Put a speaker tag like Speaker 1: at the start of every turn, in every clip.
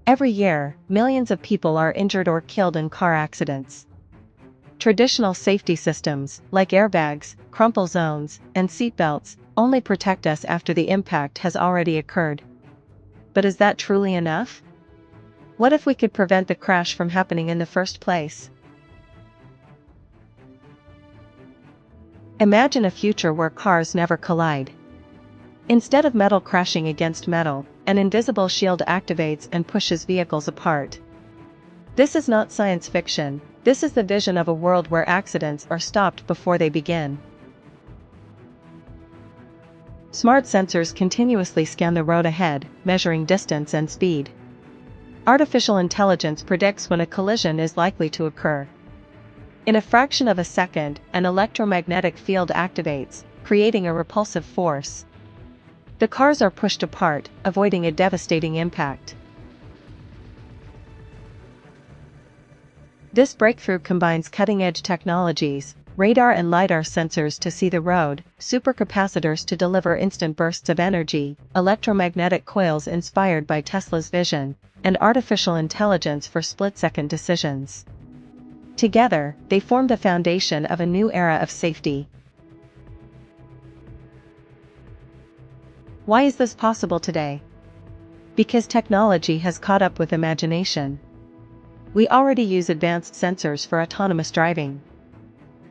Speaker 1: Every year, millions of people are injured or killed in car accidents. Traditional safety systems, like airbags, crumple zones, and seatbelts, only protect us after the impact has already occurred. But is that truly enough? What if we could prevent the crash from happening in the first place? Imagine a future where cars never collide. Instead of metal crashing against metal, an invisible shield activates and pushes vehicles apart. This is not science fiction, this is the vision of a world where accidents are stopped before they begin. Smart sensors continuously scan the road ahead, measuring distance and speed. Artificial intelligence predicts when a collision is likely to occur. In a fraction of a second, an electromagnetic field activates, creating a repulsive force. The cars are pushed apart, avoiding a devastating impact. This breakthrough combines cutting-edge technologies, radar and lidar sensors to see the road, supercapacitors to deliver instant bursts of energy, electromagnetic coils inspired by Tesla's vision, and artificial intelligence for split-second decisions. Together, they form the foundation of a new era of safety. Why is this possible today? Because technology has caught up with imagination. We already use advanced sensors for autonomous driving.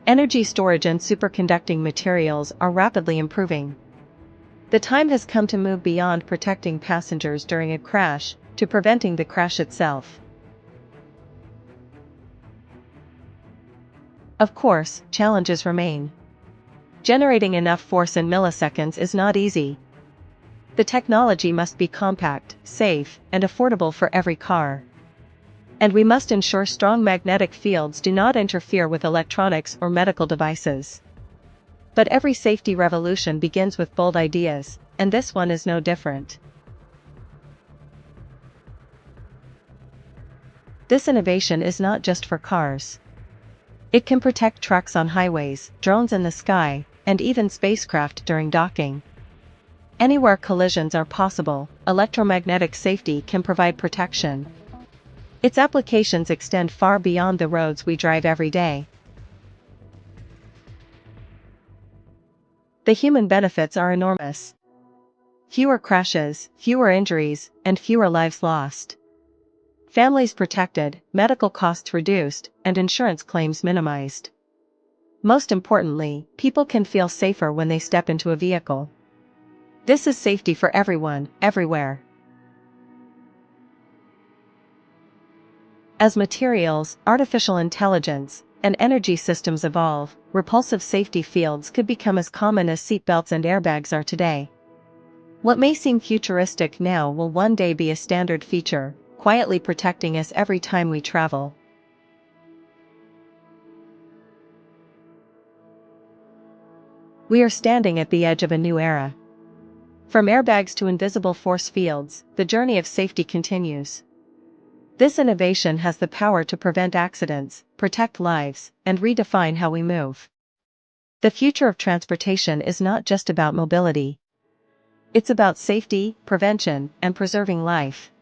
Speaker 1: Energy storage and superconducting materials are rapidly improving. The time has come to move beyond protecting passengers during a crash, to preventing the crash itself. Of course, challenges remain. Generating enough force in milliseconds is not easy. The technology must be compact, safe, and affordable for every car. And we must ensure strong magnetic fields do not interfere with electronics or medical devices. But every safety revolution begins with bold ideas, and this one is no different. This innovation is not just for cars. It can protect trucks on highways, drones in the sky, and even spacecraft during docking. Anywhere collisions are possible, electromagnetic safety can provide protection. Its applications extend far beyond the roads we drive every day. The human benefits are enormous. Fewer crashes, fewer injuries, and fewer lives lost. Families protected, medical costs reduced, and insurance claims minimized. Most importantly, people can feel safer when they step into a vehicle. This is safety for everyone, everywhere. As materials, artificial intelligence, and energy systems evolve, repulsive safety fields could become as common as seatbelts and airbags are today. What may seem futuristic now will one day be a standard feature, quietly protecting us every time we travel. We are standing at the edge of a new era. From airbags to invisible force fields, the journey of safety continues. This innovation has the power to prevent accidents, protect lives, and redefine how we move. The future of transportation is not just about mobility. It's about safety, prevention, and preserving life.